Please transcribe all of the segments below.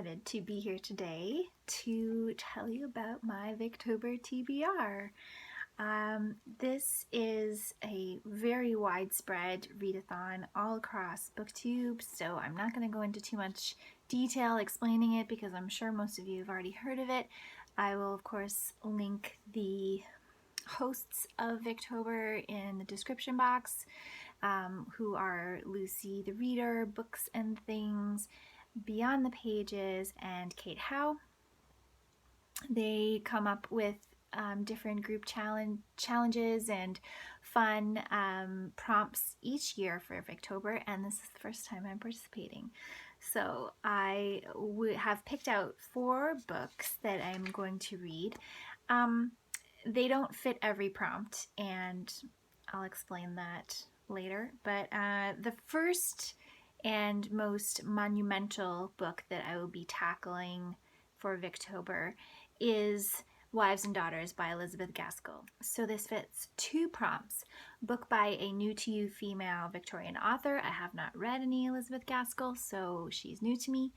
excited to be here today to tell you about my Victober Tbr. This is a very widespread readathon all across BookTube, so I'm not going to go into too much detail explaining it because I'm sure most of you have already heard of it. I will, of course, link the hosts of Victober in the description box, who are Lucy the Reader, Books and Things, Beyond the Pages, and Kate Howe. They come up with different group challenges and fun prompts each year for Victober, and this is the first time I'm participating. So I have picked out 4 books that I'm going to read. They don't fit every prompt, and I'll explain that later, but the first and most monumental book that I will be tackling for Victober is Wives and Daughters by Elizabeth Gaskell. So this fits 2 prompts: book by a new to you female Victorian author. I have not read any Elizabeth Gaskell, so she's new to me,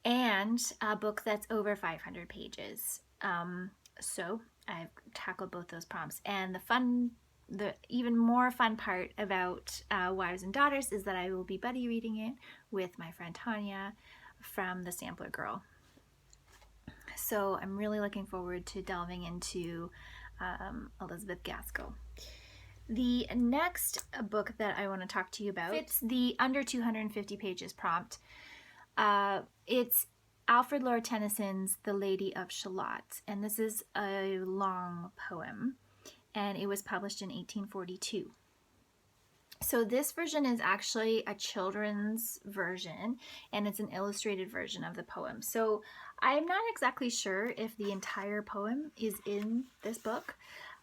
and a book that's over 500 pages. So I've tackled both those prompts, and the even more fun part about Wives and Daughters is that I will be buddy reading it with my friend Tanya from The Sampler Girl. So I'm really looking forward to delving into Elizabeth Gaskell. The next book that I want to talk to you about fits the under 250 pages prompt. It's Alfred Lord Tennyson's The Lady of Shalott, and this is a long poem, and it was published in 1842. So this version is actually a children's version, and it's an illustrated version of the poem. So I'm not exactly sure if the entire poem is in this book,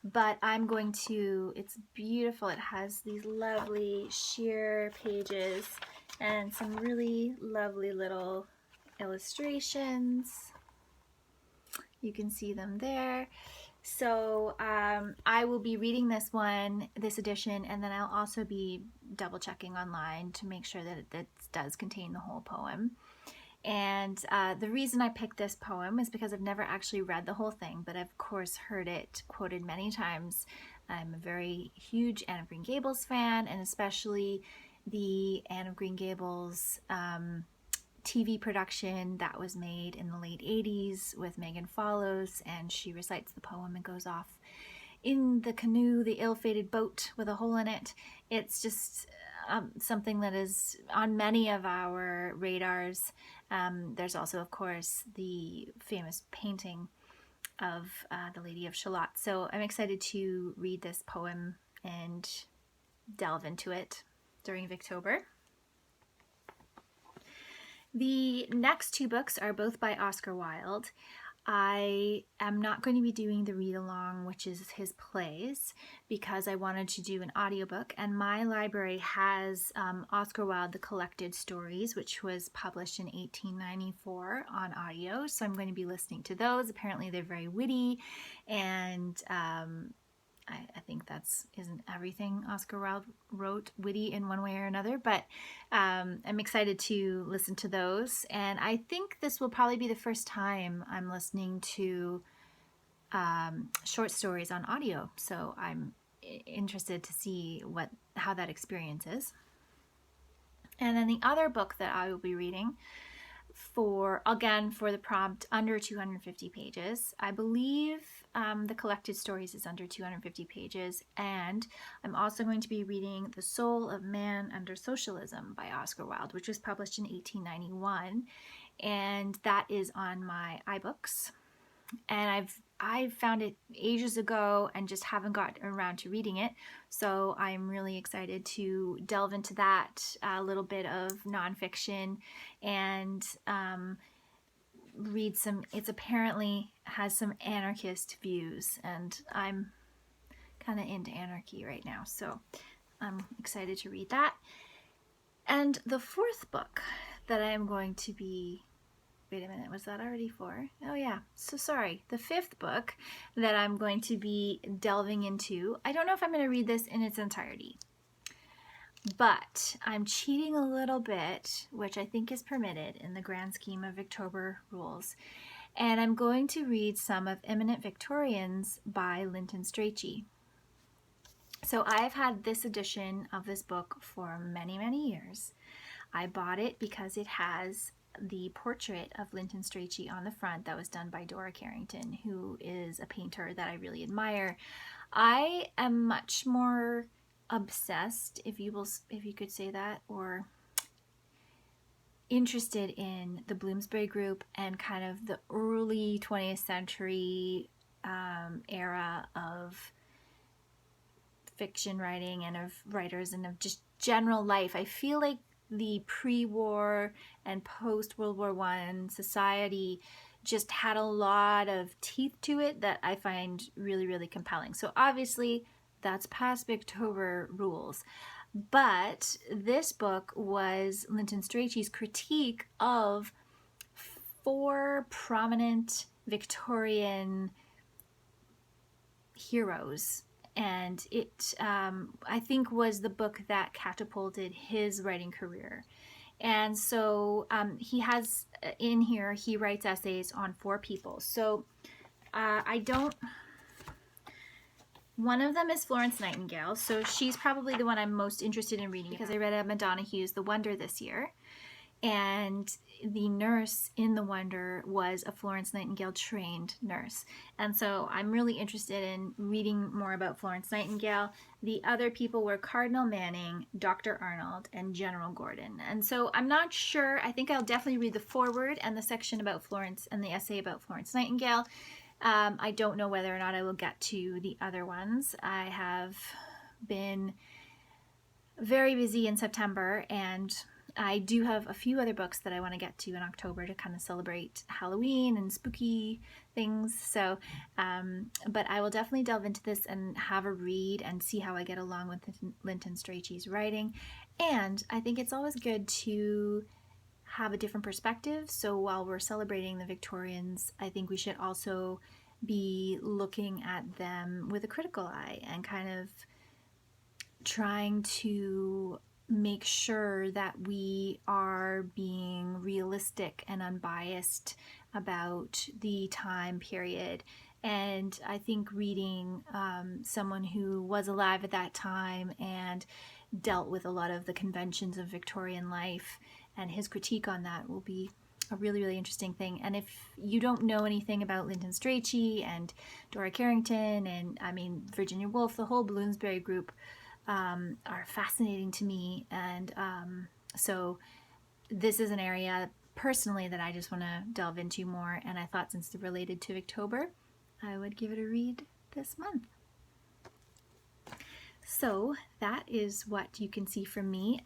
but I'm going to, it's beautiful. It has these lovely sheer pages and some really lovely little illustrations. You can see them there. So I will be reading this edition, and then I'll also be double checking online to make sure that it does contain the whole poem. And the reason I picked this poem is because I've never actually read the whole thing, but I've of course heard it quoted many times. I'm a very huge Anne of Green Gables fan, and especially the Anne of Green Gables TV production that was made in the late 80s with Megan Follows, and she recites the poem and goes off in the canoe, the ill-fated boat with a hole in it. It's just something that is on many of our radars. There's also, of course, the famous painting of the Lady of Shalott. So I'm excited to read this poem and delve into it during Victober. The next 2 books are both by Oscar Wilde. I am not going to be doing the read-along, which is his plays, because I wanted to do an audiobook, and my library has Oscar Wilde, The Collected Stories, which was published in 1894 on audio, so I'm going to be listening to those. Apparently they're very witty, and I think isn't everything Oscar Wilde wrote witty in one way or another, but I'm excited to listen to those. And I think this will probably be the first time I'm listening to short stories on audio, so I'm interested to see how that experience is. And then the other book that I will be reading for the prompt under 250 pages. I believe The Collected Stories is under 250 pages, and I'm also going to be reading The Soul of Man Under Socialism by Oscar Wilde, which was published in 1891, and that is on my iBooks. And I found it ages ago and just haven't gotten around to reading it, so I'm really excited to delve into that, a little bit of nonfiction, and read some. It apparently has some anarchist views, and I'm kind of into anarchy right now, so I'm excited to read that. And the 4th book that I am going to be wait a minute, was that already 4? Oh yeah, so sorry. The 5th book that I'm going to be delving into, I don't know if I'm going to read this in its entirety. But I'm cheating a little bit, which I think is permitted in the grand scheme of Victober rules. And I'm going to read some of Eminent Victorians by Lytton Strachey. So I've had this edition of this book for many, many years. I bought it because it has the portrait of Lytton Strachey on the front that was done by Dora Carrington, who is a painter that I really admire. I am much more obsessed, if you could say that, or interested in the Bloomsbury Group and kind of the early 20th century era of fiction writing and of writers and of just general life. I feel like the pre-war and post-World War I society just had a lot of teeth to it that I find really, really compelling. So obviously that's past Victober rules. But this book was Lytton Strachey's critique of 4 prominent Victorian heroes. And it, I think, was the book that catapulted his writing career. And so he has in here, he writes essays on 4 people. So one of them is Florence Nightingale. So she's probably the one I'm most interested in reading because I read Emma Donohue's The Wonder this year. And the nurse in The Wonder was a Florence Nightingale trained nurse. And so I'm really interested in reading more about Florence Nightingale. The other people were Cardinal Manning, Dr. Arnold, and General Gordon. And so I'm not sure. I think I'll definitely read the foreword and the section about Florence and the essay about Florence Nightingale. I don't know whether or not I will get to the other ones. I have been very busy in September, and I do have a few other books that I want to get to in October to kind of celebrate Halloween and spooky things. So, but I will definitely delve into this and have a read and see how I get along with Lytton Strachey's writing. And I think it's always good to have a different perspective. So while we're celebrating the Victorians, I think we should also be looking at them with a critical eye and kind of trying to make sure that we are being realistic and unbiased about the time period. And I think reading someone who was alive at that time and dealt with a lot of the conventions of Victorian life and his critique on that will be a really, really interesting thing. And if you don't know anything about Lytton Strachey and Dora Carrington and, I mean, Virginia Woolf, the whole Bloomsbury group are fascinating to me. And so this is an area personally that I just want to delve into more. And I thought since they're related to Victober, I would give it a read this month. So that is what you can see from me.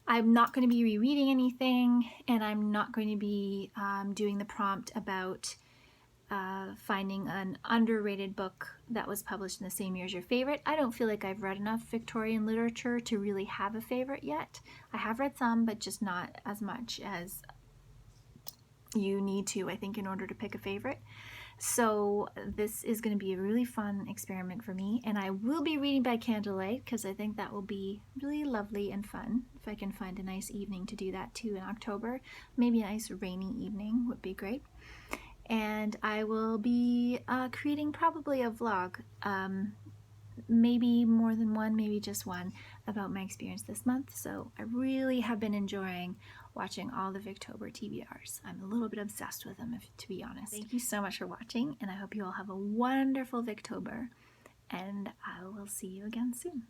I'm not going to be rereading anything, and I'm not going to be doing the prompt about finding an underrated book that was published in the same year as your favorite. I don't feel like I've read enough Victorian literature to really have a favorite yet. I have read some, but just not as much as you need to, I think, in order to pick a favorite. So this is going to be a really fun experiment for me, and I will be reading by candlelight because I think that will be really lovely and fun. If I can find a nice evening to do that too in October, maybe a nice rainy evening would be great. And I will be creating probably a vlog, maybe more than one, maybe just one, about my experience this month. So I really have been enjoying watching all the Victober TBRs. I'm a little bit obsessed with them, to be honest. Thank you so much for watching, and I hope you all have a wonderful Victober, and I will see you again soon.